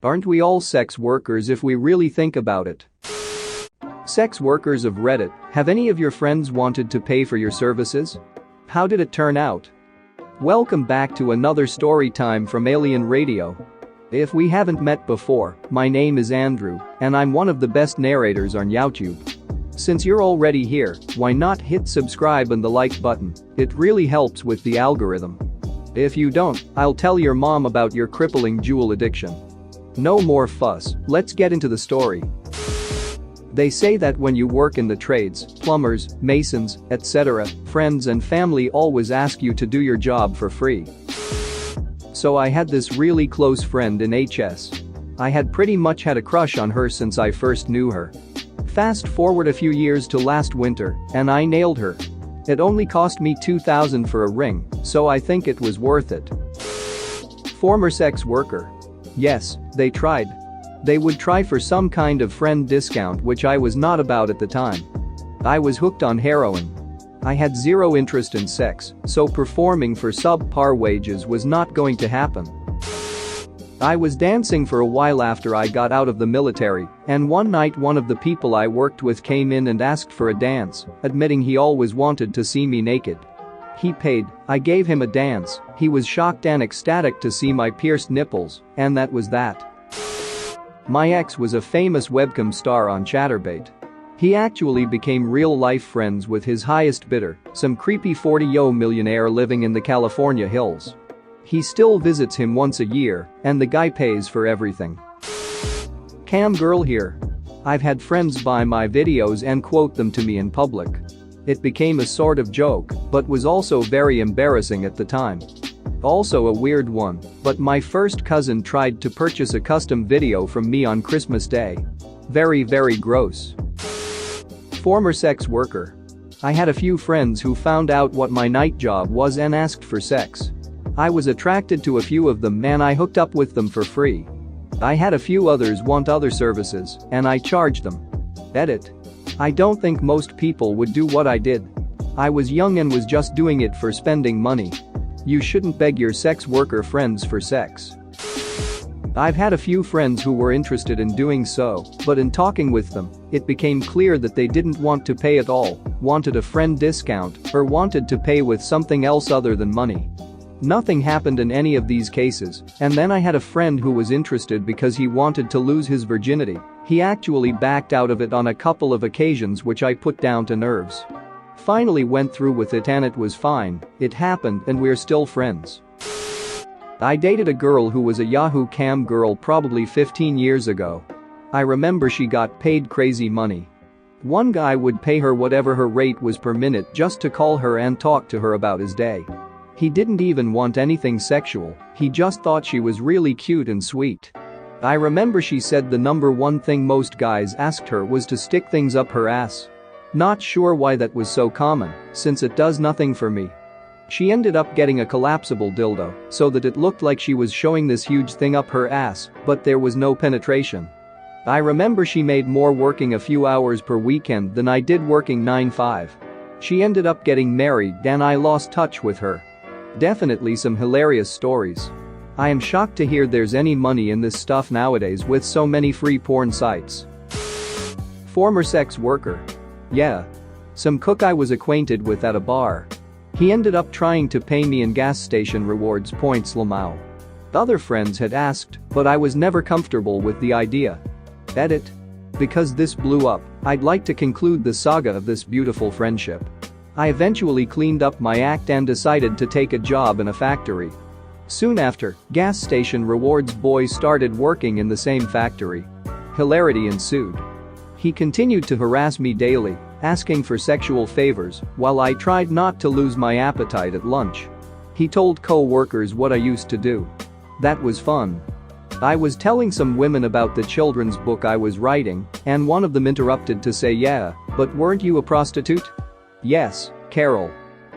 Aren't we all sex workers if we really think about it? Sex workers of Reddit, have any of your friends wanted to pay for your services? How did it turn out? Welcome back to another story time from Alien Radio. If we haven't met before, my name is Andrew, and I'm one of the best narrators on YouTube. Since you're already here, why not hit subscribe and the like button? It really helps with the algorithm. If you don't, I'll tell your mom about your crippling jewel addiction. No more fuss, let's get into the story. They say that when you work in the trades, plumbers, masons, etc., friends and family always ask you to do your job for free. So I had this really close friend in HS. I had pretty much had a crush on her since I first knew her. Fast forward a few years to last winter, and I nailed her. It only cost me $2,000 for a ring, so I think it was worth it. Former sex worker. Yes, they tried. They would try for some kind of friend discount, which I was not about at the time. I was hooked on heroin. I had zero interest in sex, so performing for subpar wages was not going to happen. I was dancing for a while after I got out of the military, and one night one of the people I worked with came in and asked for a dance, admitting he always wanted to see me naked. He paid, I gave him a dance, he was shocked and ecstatic to see my pierced nipples, and that was that. My ex was a famous webcam star on Chatterbait. He actually became real-life friends with his highest bidder, some creepy 40-yo millionaire living in the California hills. He still visits him once a year, and the guy pays for everything. Cam girl here. I've had friends buy my videos and quote them to me in public. It became a sort of joke, but was also very embarrassing at the time. Also a weird one, but my first cousin tried to purchase a custom video from me on Christmas Day. Very gross. Former sex worker. I had a few friends who found out what my night job was and asked for sex. I was attracted to a few of them and I hooked up with them for free. I had a few others want other services, and I charged them. Edit. I don't think most people would do what I did. I was young and was just doing it for spending money. You shouldn't beg your sex worker friends for sex. I've had a few friends who were interested in doing so, but in talking with them, it became clear that they didn't want to pay at all, wanted a friend discount, or wanted to pay with something else other than money. Nothing happened in any of these cases, and then I had a friend who was interested because he wanted to lose his virginity. He actually backed out of it on a couple of occasions, which I put down to nerves. Finally went through with it and it was fine, it happened and we're still friends. I dated a girl who was a Yahoo cam girl probably 15 years ago. I remember she got paid crazy money. One guy would pay her whatever her rate was per minute just to call her and talk to her about his day. He didn't even want anything sexual, he just thought she was really cute and sweet. I remember she said the number one thing most guys asked her was to stick things up her ass. Not sure why that was so common, since it does nothing for me. She ended up getting a collapsible dildo so that it looked like she was showing this huge thing up her ass, but there was no penetration. I remember she made more working a few hours per weekend than I did working 9-5. She ended up getting married and I lost touch with her. Definitely some hilarious stories. I am shocked to hear there's any money in this stuff nowadays with so many free porn sites. Former sex worker. Yeah. Some cook I was acquainted with at a bar. He ended up trying to pay me in gas station rewards points Lamau. Other friends had asked, but I was never comfortable with the idea. Edit. Because this blew up, I'd like to conclude the saga of this beautiful friendship. I eventually cleaned up my act and decided to take a job in a factory. Soon after, gas station rewards boys started working in the same factory. Hilarity ensued. He continued to harass me daily, asking for sexual favors, while I tried not to lose my appetite at lunch. He told co-workers what I used to do. That was fun. I was telling some women about the children's book I was writing, and one of them interrupted to say, "Yeah, but weren't you a prostitute?" "Yes, Carol.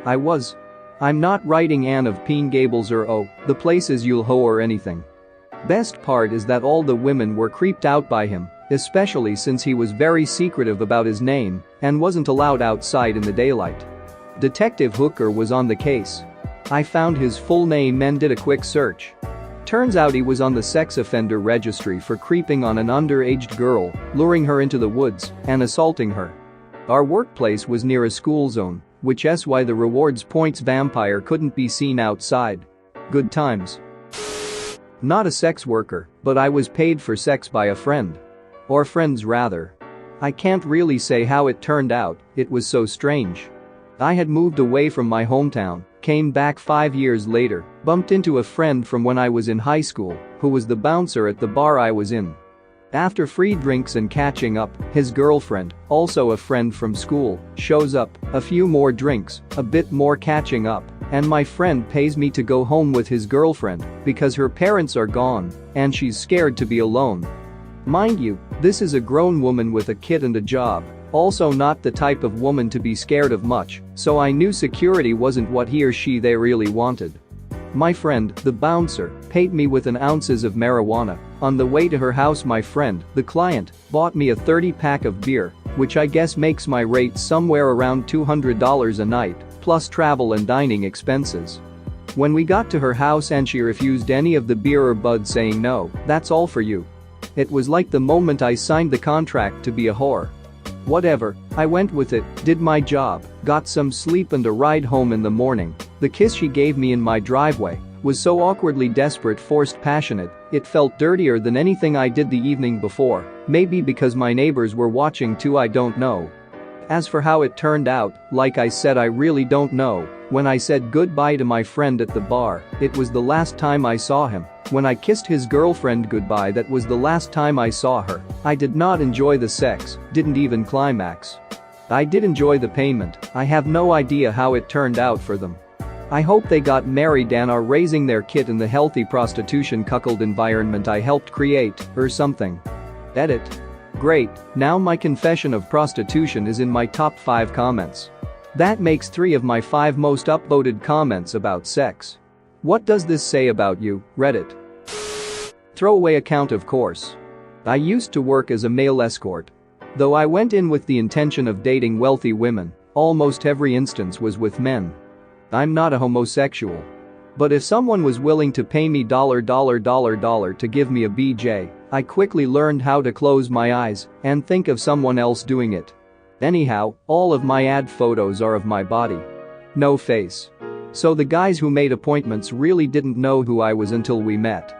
I was. I'm not writing Anne of Peen Gables or Oh, the Places You'll Ho or anything." Best part is that all the women were creeped out by him, especially since he was very secretive about his name and wasn't allowed outside in the daylight. Detective Hooker was on the case. I found his full name and did a quick search. Turns out he was on the sex offender registry for creeping on an underage girl, luring her into the woods, and assaulting her. Our workplace was near a school zone, which is why the rewards points vampire couldn't be seen outside. Good times. Not a sex worker, but I was paid for sex by a friend. Or friends rather. I can't really say how it turned out, it was so strange. I had moved away from my hometown, came back 5 years later, bumped into a friend from when I was in high school, who was the bouncer at the bar I was in. After free drinks and catching up, his girlfriend, also a friend from school, shows up, a few more drinks, a bit more catching up, and my friend pays me to go home with his girlfriend because her parents are gone and she's scared to be alone. Mind you, this is a grown woman with a kid and a job, also not the type of woman to be scared of much, so I knew security wasn't what he or she they really wanted. My friend, the bouncer, paid me with an ounces of marijuana. On the way to her house my friend, the client, bought me a 30-pack of beer, which I guess makes my rate somewhere around $200 a night, plus travel and dining expenses. When we got to her house and she refused any of the beer or bud saying no, that's all for you. It was like the moment I signed the contract to be a whore. Whatever, I went with it, did my job, got some sleep and a ride home in the morning. The kiss she gave me in my driveway was so awkwardly desperate, forced, passionate, it felt dirtier than anything I did the evening before, maybe because my neighbors were watching too, I don't know. As for how it turned out, like I said, I really don't know. When I said goodbye to my friend at the bar, it was the last time I saw him. When I kissed his girlfriend goodbye, that was the last time I saw her. I did not enjoy the sex, didn't even climax. I did enjoy the payment, I have no idea how it turned out for them. I hope they got married and are raising their kid in the healthy prostitution cuckold environment I helped create, or something. Edit. Great, now my confession of prostitution is in my top 5 comments. That makes 3 of my 5 most upvoted comments about sex. What does this say about you, Reddit? Throwaway account, of course. I used to work as a male escort. Though I went in with the intention of dating wealthy women, almost every instance was with men. I'm not a homosexual. But if someone was willing to pay me $$ to give me a BJ, I quickly learned how to close my eyes and think of someone else doing it. Anyhow, all of my ad photos are of my body. No face. So the guys who made appointments really didn't know who I was until we met.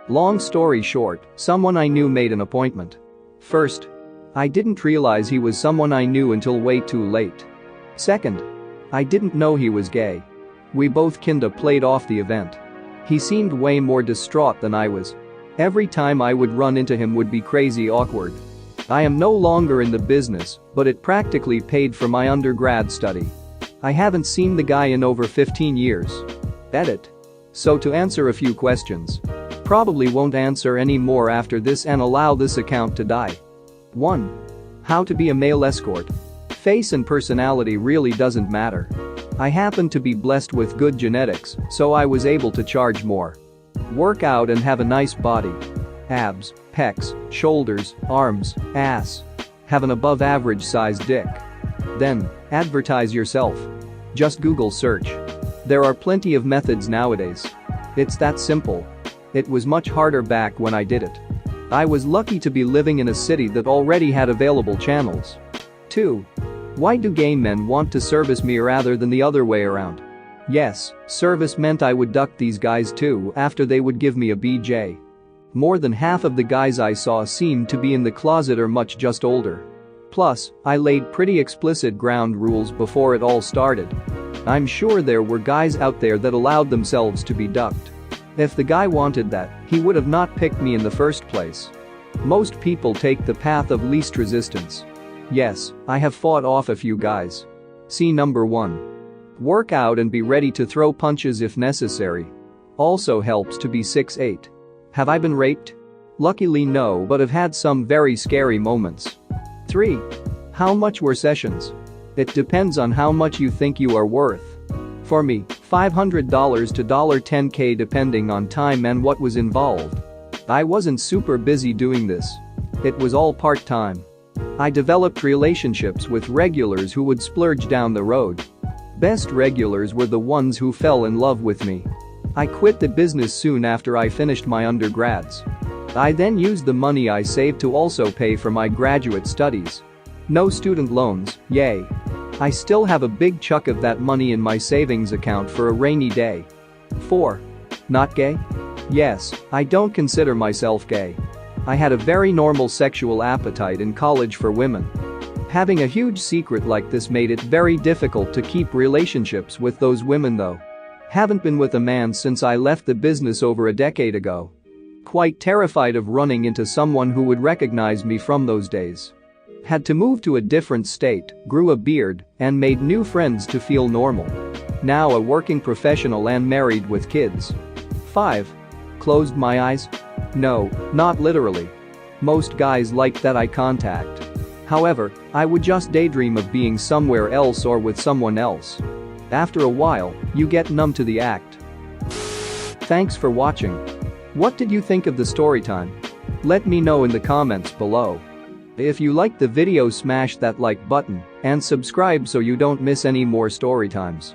Long story short, someone I knew made an appointment. First, I didn't realize he was someone I knew until way too late. Second, I didn't know he was gay. We both kinda played off the event. He seemed way more distraught than I was. Every time I would run into him would be crazy awkward. I am no longer in the business, but it practically paid for my undergrad study. I haven't seen the guy in over 15 years. Edit. So to answer a few questions. Probably won't answer any more after this and allow this account to die. 1. How to be a male escort. Face and personality really doesn't matter. I happen to be blessed with good genetics, so I was able to charge more. Work out and have a nice body. Abs, pecs, shoulders, arms, ass. Have an above average sized dick. Then, advertise yourself. Just Google search. There are plenty of methods nowadays. It's that simple. It was much harder back when I did it. I was lucky to be living in a city that already had available channels. 2. Why do gay men want to service me rather than the other way around? Yes, service meant I would duck these guys too after they would give me a BJ. More than half of the guys I saw seemed to be in the closet or much just older. Plus, I laid pretty explicit ground rules before it all started. I'm sure there were guys out there that allowed themselves to be ducked. If the guy wanted that, he would have not picked me in the first place. Most people take the path of least resistance. Yes, I have fought off a few guys. See number 1. Work out and be ready to throw punches if necessary. Also helps to be 6'8". Have I been raped? Luckily no, but have had some very scary moments. 3. How much were sessions? It depends on how much you think you are worth. For me, $500 to $10K depending on time and what was involved. I wasn't super busy doing this. It was all part-time. I developed relationships with regulars who would splurge down the road. Best regulars were the ones who fell in love with me. I quit the business soon after I finished my undergrads. I then used the money I saved to also pay for my graduate studies. No student loans, yay. I still have a big chunk of that money in my savings account for a rainy day. 4. Not gay? Yes, I don't consider myself gay. I had a very normal sexual appetite in college for women. Having a huge secret like this made it very difficult to keep relationships with those women though. Haven't been with a man since I left the business over a decade ago. Quite terrified of running into someone who would recognize me from those days. Had to move to a different state, grew a beard, and made new friends to feel normal. Now a working professional and married with kids. 5. Closed my eyes? No, not literally. Most guys like that eye contact. However, I would just daydream of being somewhere else or with someone else. After a while, you get numb to the act. Thanks for watching. What did you think of the story time? Let me know in the comments below. If you liked the video, smash that like button and subscribe so you don't miss any more story times.